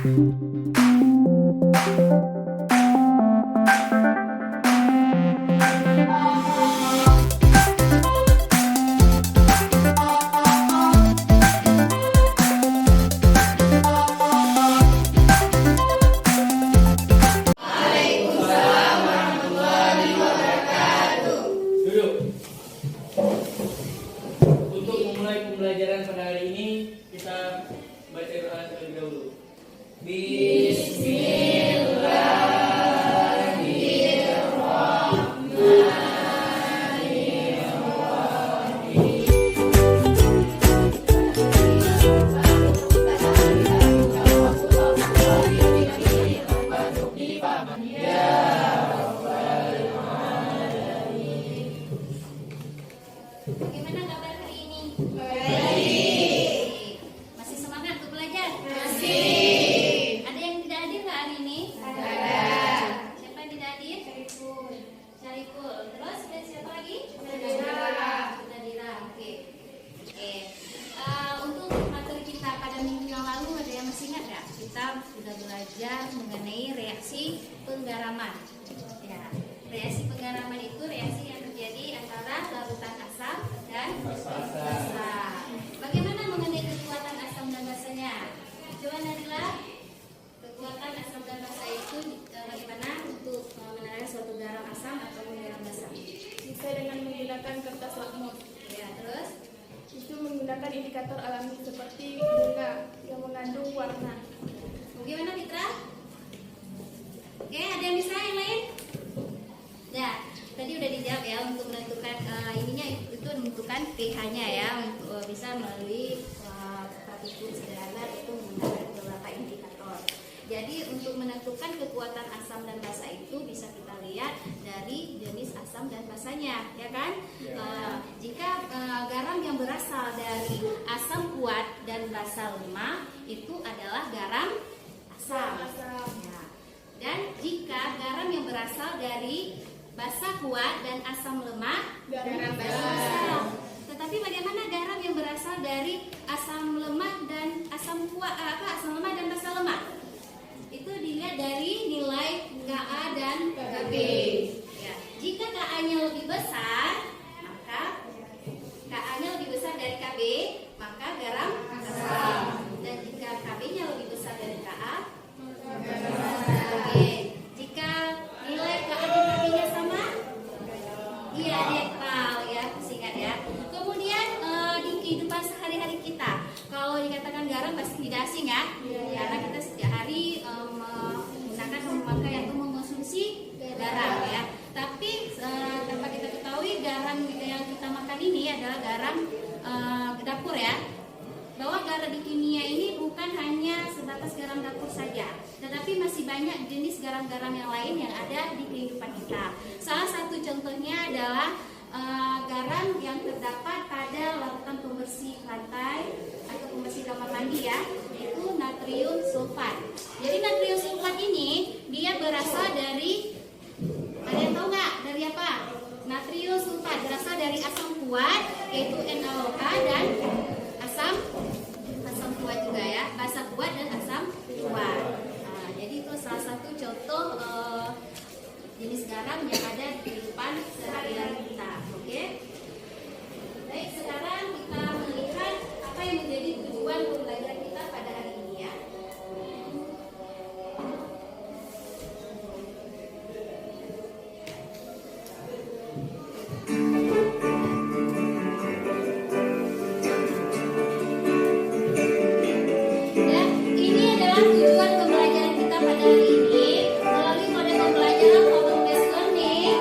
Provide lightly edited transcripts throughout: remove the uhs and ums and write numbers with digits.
Untuk memulai pembelajaran pada hari ini, kita baca doa terlebih dahulu. Bagaimana kabar hari ini? Baik. Masih semangat untuk belajar? Masih. Ada yang tidak hadir nggak hari ini? Ada. Siapa yang tidak hadir? Syariful. Syariful. Terus dan siapa lagi? Nadira. Oke. Untuk materi kita pada minggu yang lalu ada yang masih ingat nggak? Kita sudah belajar mengenai reaksi penggaraman. Ya. Reaksi penggaraman itu reaksi yang terjadi antara larutan asam dan basa. Bagaimana mengenai kekuatan asam dan basanya? Coba Nadila, kekuatan asam dan basa itu bagaimana untuk menerangkan suatu garam asam atau garam basa? Bisa dengan menggunakan kertas lakmus. Ya, terus? Itu menggunakan indikator alami seperti bunga yang mengandung warna. Bagaimana Fitra? Oke, ada yang bisa yang lain? Ya, tadi udah dijawab ya untuk menentukan ininya itu menentukan pH-nya ya untuk bisa melalui partikel sederhana itu menggunakan beberapa indikator. Jadi untuk menentukan kekuatan asam dan basa itu bisa kita lihat dari jenis asam dan basanya, ya kan? Jika garam yang berasal dari asam kuat dan basa lemah itu adalah garam asam. Ya. Dan jika garam yang berasal dari basa kuat dan asam lemah Garam basa. Tetapi bagaimana garam yang berasal dari asam lemah dan asam kuat asam lemah dan basa lemah? Itu dilihat dari nilai Ka dan Kb. Ya. Jika Ka-nya lebih besar, maka Ka-nya lebih besar dari Kb, maka garam asam. Dan jika Kb-nya lebih besar dari Ka, Oke. Jika nilai Ka dan Kb-nya sama, iya netral ya, singkat ya. Kemudian di kehidupan sehari-hari kita, kalau dikatakan garam pasti tidak asing ya, karena kita setiap hari menggunakan memakai atau mengkonsumsi garam ya. Tapi tanpa kita ketahui garam yang kita makan ini adalah garam dapur ya. Bahwa garam di kimia ini bukan hanya sebatas garam dapur saja, tetapi masih banyak jenis garam-garam yang lain yang ada di kehidupan kita. Salah satu contohnya adalah garam yang terdapat pada larutan pembersih lantai atau pembersih kamar mandi ya, yaitu natrium sulfat. Jadi natrium sulfat ini dia berasal dari, ada yang tahu nggak dari apa? Natrium sulfat berasal dari asam kuat yaitu NaOH dan asam kuat juga ya, basa kuat dan asam kuat. Nah, jadi itu salah satu contoh jenis garam yang ada di kehidupan sehari-hari kita. Oke. Baik, sekarang kita melihat apa yang menjadi tujuan pembelajaran kita pada hari ini ya. Ini adalah tujuan pembelajaran kita pada hari ini melalui model pembelajaran problem based learning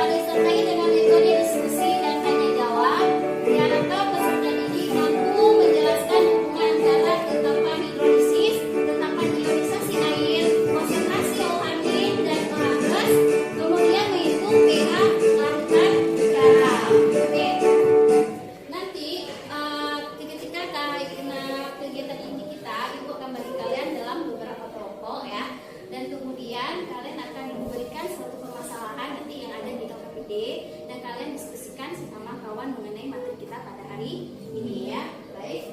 disertai dengan metode diskusi dan tanya jawab. Diharapkan peserta didik mampu menjelaskan hubungan antara tetapan hidrolisis, tetapan ionisasi air, konsentrasi OH- dan OH+, kemudian menghitung pH larutan garam. Oke. Nanti ketika kegiatan ini kita, Ibu akan bagi kalian dalam beberapa kelompok ya, dan kemudian kalian akan memberikan suatu permasalahan nanti yang ada di LKPD dan kalian diskusikan sama kawan mengenai materi kita pada hari ini ya. Baik.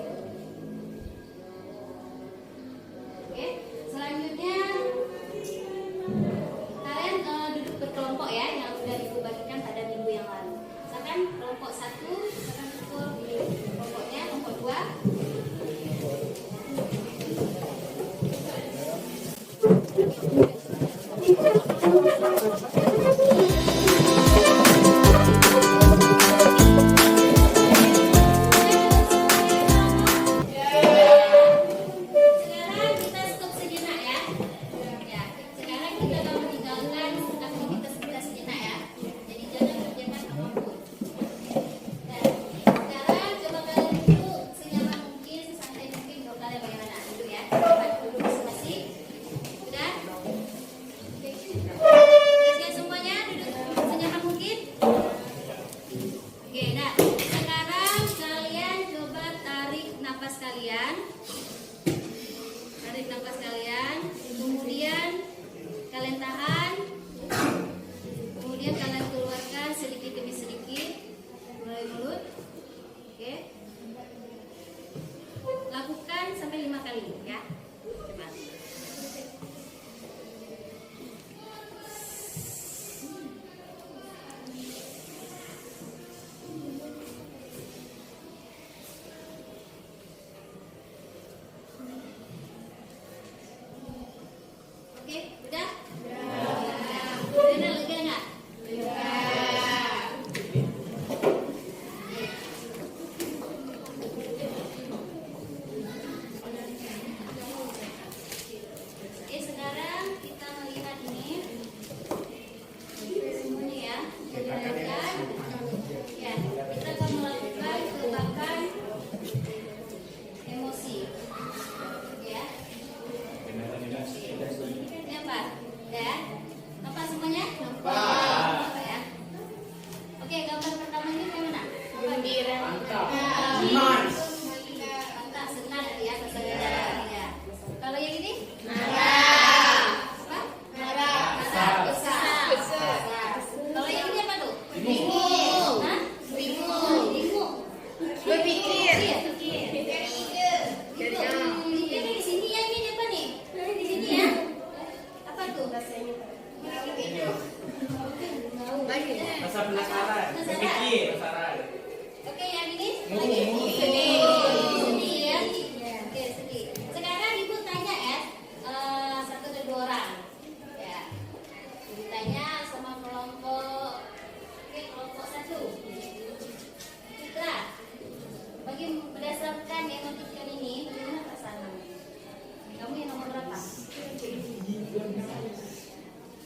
Oke.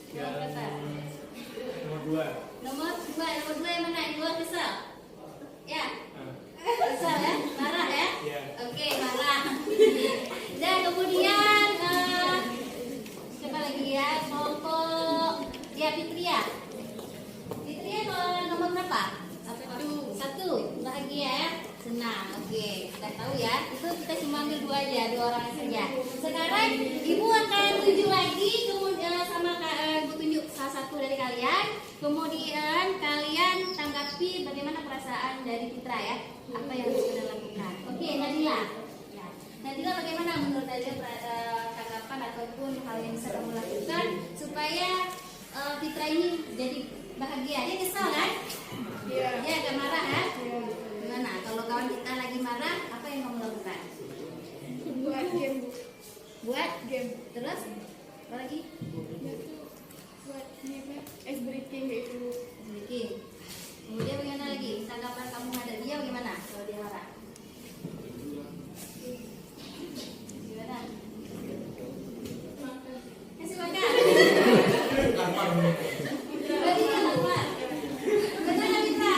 Garam Kata. nomor 2. Nomor dua yang mana? Yang dua kesal. Ya. Ah, Kesal ya, marah ya. ya. Oke, marah. Dan kemudian siapa lagi ya? Kelompok ya Fitria. Fitria nomor berapa? Satu. Bahagia ya, senang. Oke, sudah tahu ya. Itu kita cuma ambil dua aja, dua orang saja. Sekarang ibu akan tunjuk lagi, kemudian sama ibu tunjuk salah satu dari kalian. Kemudian kalian tanggapi bagaimana perasaan dari Fitra ya. Apa yang harus kita lakukan? Oke, Nadila. Ya. Nadila, bagaimana menurut Nadila tanggapan ataupun hal yang bisa kamu lakukan supaya Fitra ini jadi bahagia? Dia kesal kan? Iya. Dia agak marah kan? Iya. Gimana? Kalau kawan kita lagi marah, apa yang kamu lakukan? Buat game. Buat Game. terus apa lagi? Buat ini apa? Ice breaking itu. Bikin. Kemudian bagaimana lagi? Tanggapan kamu ada dia bagaimana kalau dia marah? Gimana? Kasih makan. Berarti dia lapar. Betul nggak Mitra?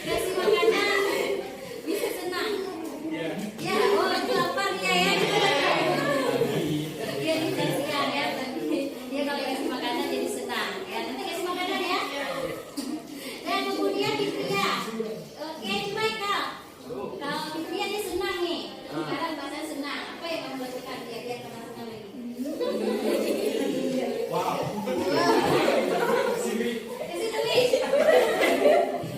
Kasih makanan bisa senang. Ya. Ya, oh itu lapar dia ya. Dia dikasihan ya, tapi dia kalau kasih makanan jadi senang. Ya, nanti kasih makanan ya. Dan kemudian Fitria. Oke, Michael. Kalau Fitria dia senang nih. Sekarang bahasa senang. Apa yang kamu lakukan biar kamu senang lagi? Wow. Sini. Kasih duit.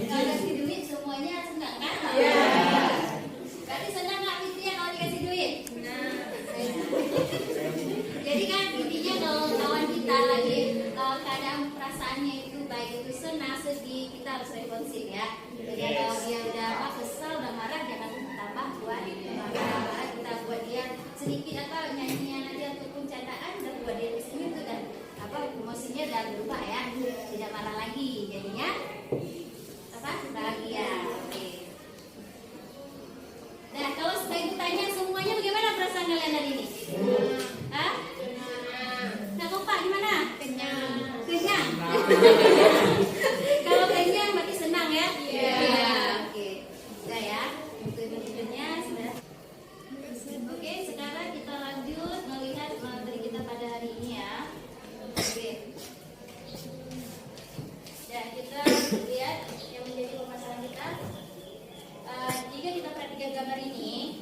Kalau kasih duit semuanya senang kan? Iya. Berarti senang nggak Fitria kalau dikasih duit? Nah. Jadi kan intinya kalau kawan kita lagi keadaan perasaannya itu baik itu senang, sedih, kita harus responsif ya. Jadi kalau dia udah kesal, udah marah, jangan tambah buat marah. Kita buat dia sedikit apa nyanyian aja ataupun candaan, dan buat dia senyum itu dan apa emosinya dan berubah ya, tidak marah lagi. Jadinya apa bahagia. Oke. Nah kalau saya tanya semuanya bagaimana perasaan kalian hari ini? Hah? Nah, Pak gimana? Kenyang. Kenyang. Kalau kenyang berarti senang ya? Iya. Oke. Sudah ya. Untuk berikutnya sudah. Oke, sekarang kita lanjut melihat materi kita pada hari ini ya. Oke. Dan kita lihat yang menjadi permasalahan kita. Jika kita perhatikan gambar ini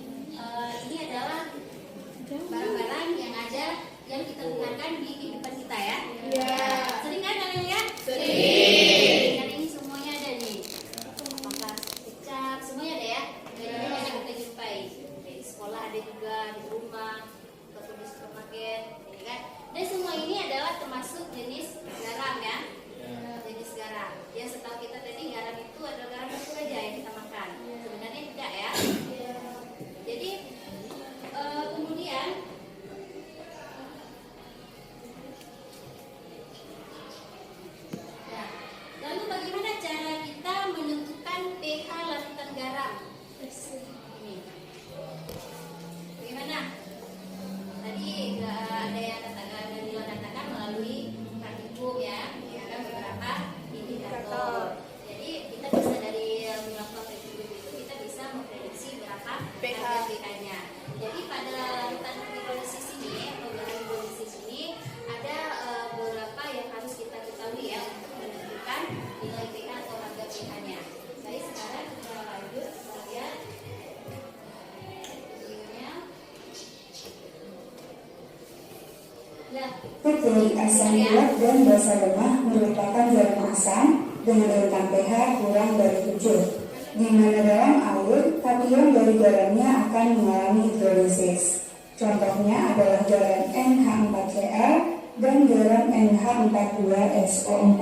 adalah barang-barang yang ada yang kita gunakan di kehidupan kita ya. Iya. Sering kan kalian lihat? Sering. Dan ini semuanya ada nih. Apakah kecap, semuanya ada ya. Dan ini yang kita jumpai. Di sekolah ada juga, di rumah, ataupun di supermarket, ya kan? Dan semua ini adalah termasuk jenis garam ya. Jenis garam. Ya setahu kita tadi garam itu adalah garam dapur aja yang kita makan. Sebenarnya tidak ya. Jadi kemudian nah, lalu bagaimana cara kita menentukan pH larutan garam? Ini. Bagaimana? Tadi ada yang katakan melalui praktikum ya, ada beberapa indikator. Jadi kita bisa dari melakukan praktikum itu kita bisa memprediksi berapa pH. pH-nya. Jadi pada larutan hidrolisis ini atau garam hidrolisis ini ada beberapa yang harus kita ketahui ya untuk menentukan nilai pH atau harga pH-nya. Baik, sekarang kita lanjut lihat videonya. Putih, asam urat dan basa lemah merupakan garam asam dengan urutan pH kurang dari 7, di mana dalam air kation dari garamnya akan mengalami hidrolisis. Contohnya adalah garam NH4Cl dan garam NH42SO4.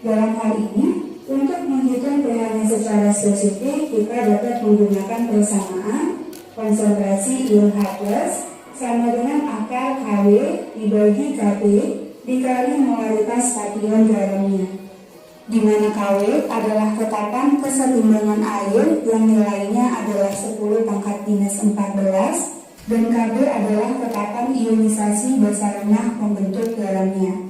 Dalam hal ini, untuk menghitung pH-nya secara spesifik, kita dapat menggunakan persamaan konsentrasi ion H+ sama dengan akar Kw dibagi Kp dikali molaritas kation garamnya, di mana Kw adalah ketatan kesetimbangan air yang nilainya adalah 10⁻⁴ dan Kb adalah ketatan ionisasi basa lemah pembentuk garamnya.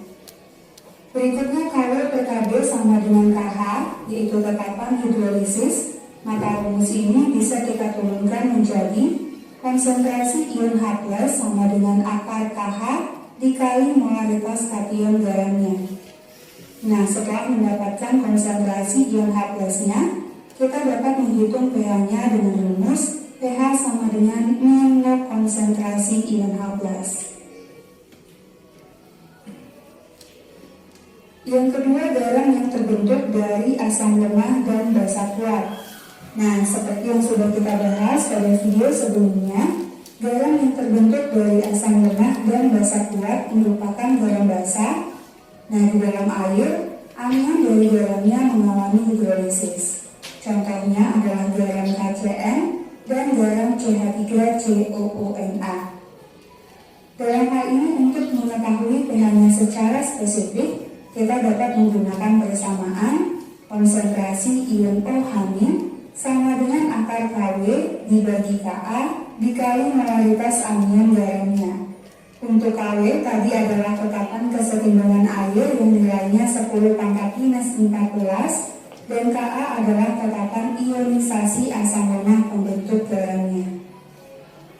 Berikutnya kalau PKB sama dengan KH, yaitu tetapan hidrolisis, maka rumus ini bisa kita turunkan menjadi konsentrasi ion H+ sama dengan akar KH dikali molaritas kation garamnya. Nah, setelah mendapatkan konsentrasi ion H+-nya, kita dapat menghitung pH-nya dengan rumus pH sama dengan min log konsentrasi ion H+. Yang kedua, garam yang terbentuk dari asam lemah dan basa kuat. Nah, seperti yang sudah kita bahas pada video sebelumnya, garam yang terbentuk dari asam lemah dan basa kuat merupakan garam basa. Nah, di dalam air, anion dari garamnya mengalami hidrolisis. Contohnya adalah garam KCN dan garam CH3COONa. Dalam hal ini, untuk mengetahui pH-nya secara spesifik, kita dapat menggunakan persamaan konsentrasi ion OH- sama dengan akar KW dibagi Ka dikali molaritas anion garamnya. Untuk KW tadi adalah tetapan kesetimbangan air yang nilainya 10⁻⁻14 dan Ka adalah tetapan ionisasi asam lemah pembentuk garamnya.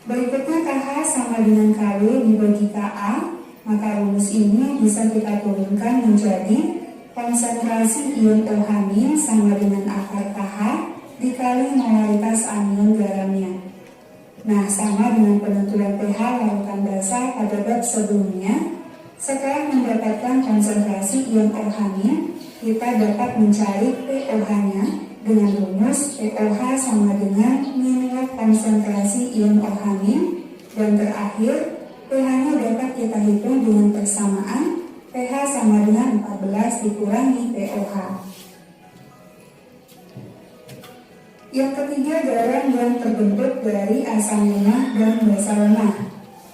Berikutnya KH sama dengan KW dibagi Ka, maka rumus ini bisa kita turunkan menjadi konsentrasi ion OH- sama dengan akar KH dikali molaritas anion garamnya. Nah, sama dengan penentuan pH larutan basa pada bab sebelumnya, setelah mendapatkan konsentrasi ion OH-, kita dapat mencari pOH-nya dengan rumus pOH sama dengan min log konsentrasi ion OH-, dan terakhir pH-nya dapat kita hitung dengan persamaan pH sama dengan 14 dikurangi pOH. Yang ketiga, garam yang terbentuk dari asam lemah dan basa lemah.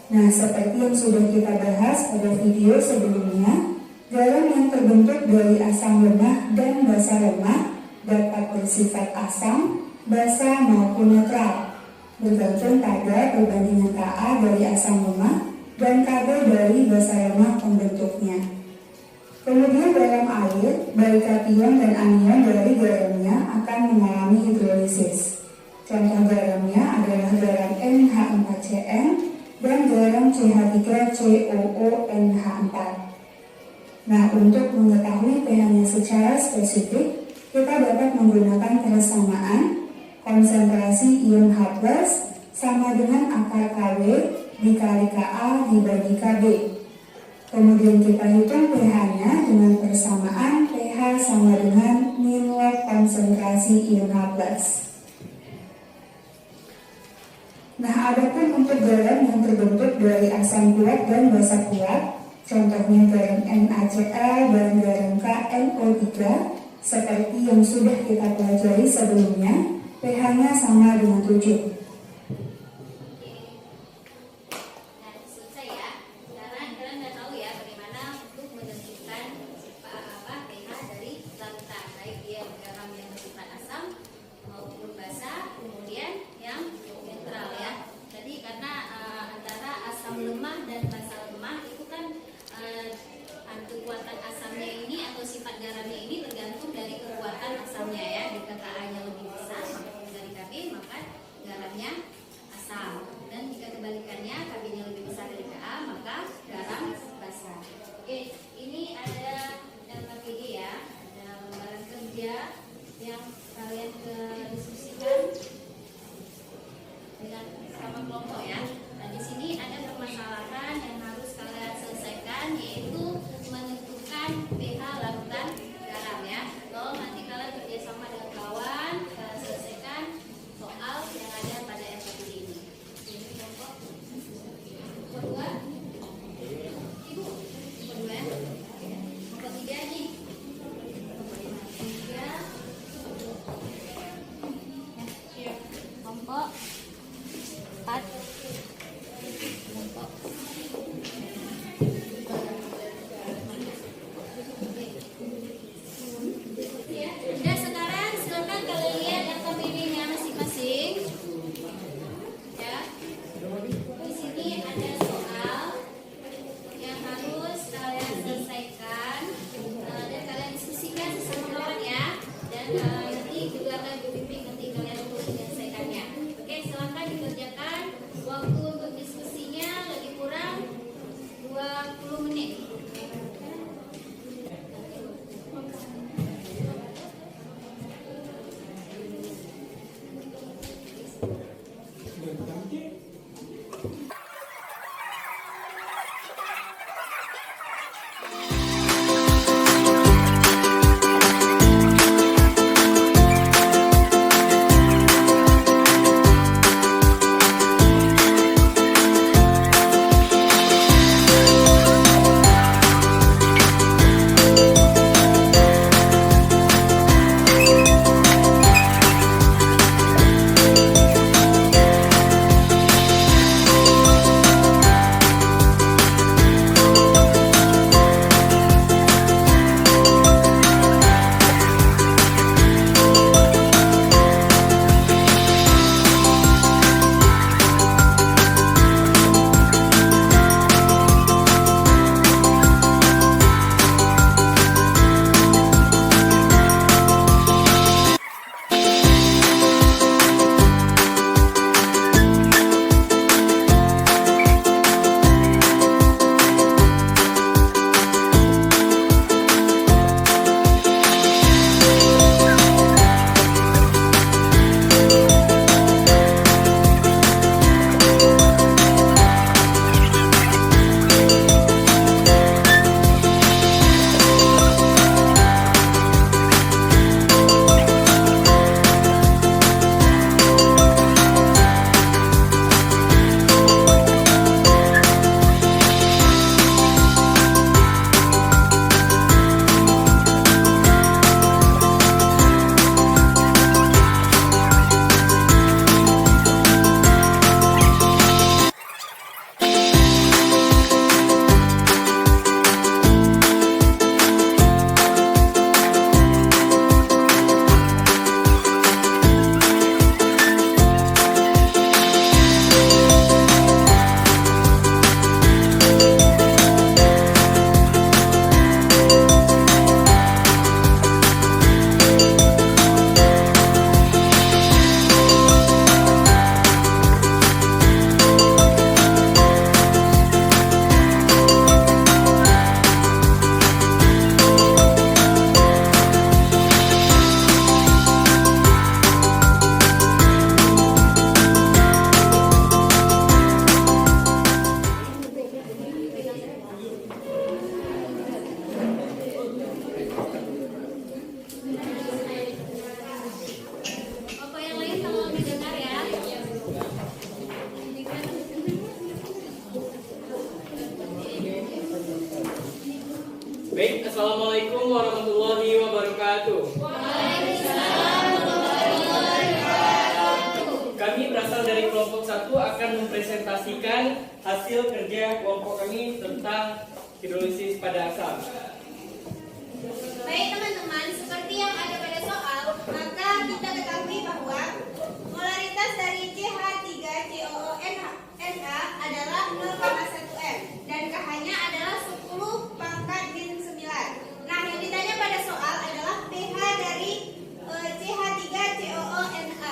Nah, seperti yang sudah kita bahas pada video sebelumnya, garam yang terbentuk dari asam lemah dan basa lemah dapat bersifat asam, basa maupun netral, bergantung pada perbandingan Ka dari asam lemah dan Kb dari basa lemah pembentuknya. Kemudian dalam air, baik kation dan anion dari garamnya akan mengalami hidrolisis. Contoh garamnya adalah garam NH4Cn dan garam CH3COONH4. Nah, untuk mengetahui pH-nya secara spesifik, kita dapat menggunakan persamaan konsentrasi ion H+ sama dengan akar KW dikali Ka dibagi Kb. Kemudian kita hitung pH-nya dengan persamaan pH sama dengan min log konsentrasi ion H+. Nah, adapun untuk garam yang terbentuk dari asam kuat dan basa kuat, contohnya garam NaCl dan garam KNO3, seperti yang sudah kita pelajari sebelumnya, pH-nya sama dengan 7. Lemah dan basa lemah itu kan kekuatan asamnya ini atau sifat garamnya ini tergantung dari kekuatan asamnya ya. Jika Ka-nya lebih besar dari Kb, maka garamnya asam, dan jika kebalikannya Kb-nya lebih besar dari Ka, maka garam basa. Oke, ini ada LKPD ya, ada lembaran kerja yang kalian diskusikan dengan sama kelompok ya. Nah, di sini ada permasalahan yang harus kalian selesaikan, yaitu menentukan pH larutan garam ya. Tolong nanti kalian kerjasama dengan kawan selesaikan soal yang ada pada LKPD. Baik, assalamualaikum warahmatullahi wabarakatuh. Kami berasal dari kelompok 1 akan mempresentasikan hasil kerja kelompok kami tentang hidrolisis pada asam. Baik teman-teman, seperti yang ada pada soal, maka kita ketahui bahwa molaritas dari CH3COONH adalah 0,1 m dan KH-nya adalah 10 pangkat min 9. Nah, yang ditanya pada soal adalah pH dari CH3COONH.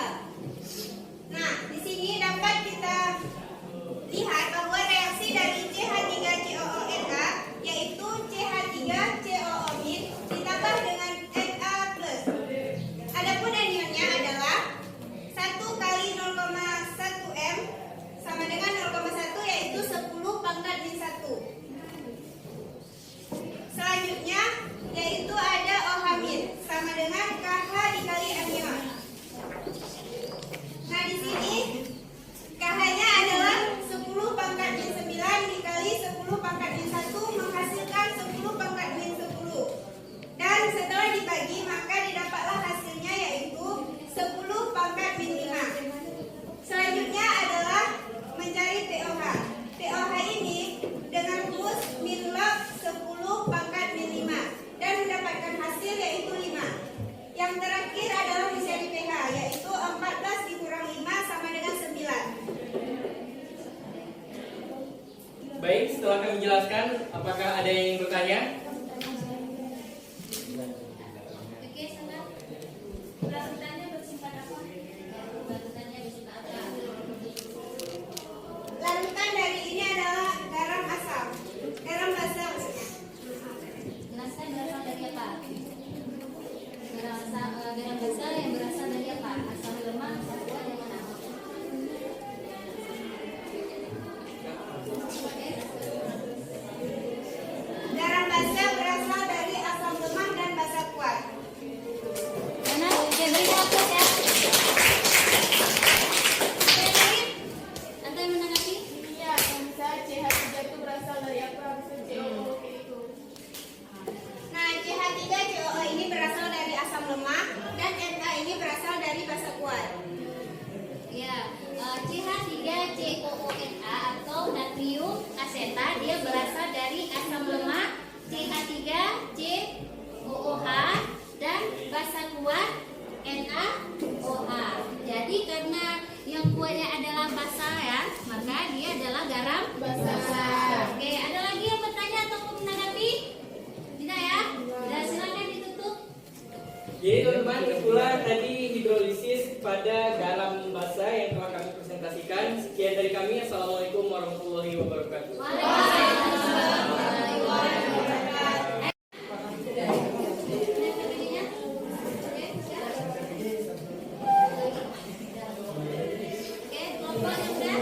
Nah, di sini dapat kita lihat bahwa reaksi dari CH3COONH yaitu CH3COO- ditambah dengan Na+. Adapun anionnya adalah 1 kali 0,1 m sama dengan 0,1 yaitu 10 pangkat min 1. Selanjutnya yaitu ada OH- sama dengan KH dikali anion. Nah, di sini KH-nya adalah 10 pangkat min 9 dikali 10 pangkat min 1 menghasilkan 10 pangkat min 10. Dan setelah dibagi maka didapatlah hasilnya yaitu 10 pangkat min 5. Selanjutnya adalah mencari pOH. pOH ini dengan rumus min log 10 pangkat min 5 dan mendapatkan hasil yaitu 5. Yang terakhir adalah mencari pH yaitu 14 dikurang 5 sama dengan 9. Baik, setelah kami jelaskan, apakah ada yang ingin bertanya? Oke, sama. Larutannya bersifat apa? Larutannya bersifat apa? Larutan dari ini adalah garam asam. Garam basa. Jelaskan berasal dari apa? Garam basa yang berasal dari apa? Asam lemak, asam kuat yang mana? Garam basa berasal dari asam lemak dan basa kuat. Mana? Oke, beri hapus ya. Oke, baik. Anda yang menanggapi? Iya, yang bisa CH3 itu berasal dari apa? Bisa COO itu. Nah, CH3COO ini berasal dari asam lemak dan Na ini berasal dari basa kuat. Ya, CH3COONA atau natrium aseta dia berasal dari asam lemak CH3COOH dan basa kuat NaOH. Jadi karena yang kuatnya adalah basa ya, maka dia adalah garam basa. Oke, ada lagi yang bertanya atau menanggapi? Tidak ya? Sudah, silakan ditutup. Jadi teman-teman, itulah tadi hidrolisis pada garam basa yang telah kami presentasikan. Sekian dari kami. Assalamualaikum warahmatullahi wabarakatuh. Waalaikumsalam. Oke, kelompok yang udah.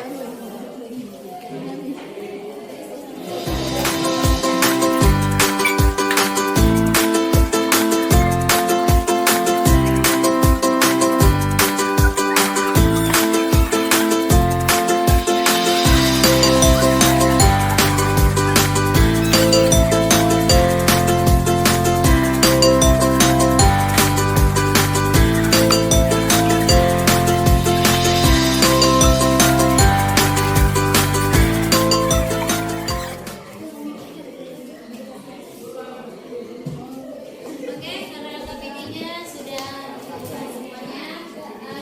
Oke, karena KPD-nya sudah dibahas semuanya,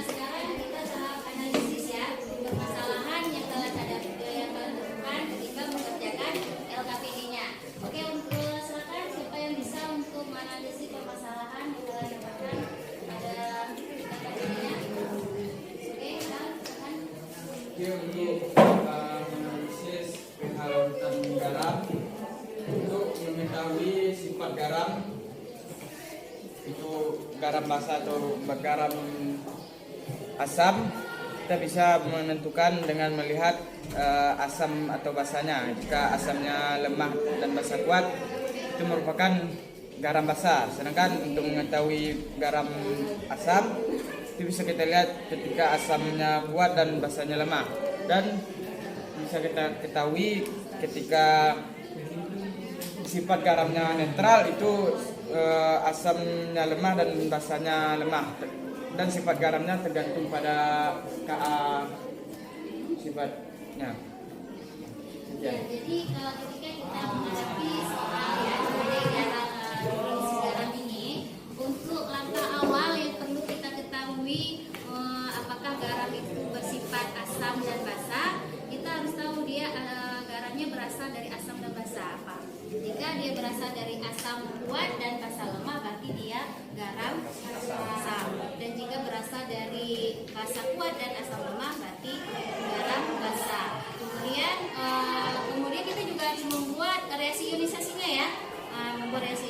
sekarang kita tahap analisis ya permasalahan yang telah temukan ketika mengerjakan LKPD-nya. Oke, untuk silakan siapa yang bisa untuk menganalisis permasalahan yang telah dapatkan pada LKPD-nya. Oke, silakan. Untuk menganalisis pH lautan garam, untuk mengetahui sifat garam itu garam basa atau garam asam, kita bisa menentukan dengan melihat asam atau basanya. Jika asamnya lemah dan basa kuat, itu merupakan garam basa. Sedangkan untuk mengetahui garam asam, itu bisa kita lihat ketika asamnya kuat dan basanya lemah. Dan bisa kita ketahui ketika sifat garamnya netral itu asamnya lemah dan basanya lemah, dan sifat garamnya tergantung pada Ka sifatnya. Ya, jadi ketika kita menghadapi soal ya kondisi garam ini, untuk langkah awal yang perlu kita ketahui apakah garam itu bersifat asam dan basa, kita harus tahu dia garamnya berasal dari asam dan basa apa. Jika dia berasal dari asam kuat dan basa lemah, berarti dia garam asam. Dan jika berasal dari basa kuat dan asam lemah, berarti garam basa. Kemudian kita juga harus membuat reaksi ionisasinya ya. Membuat reaksi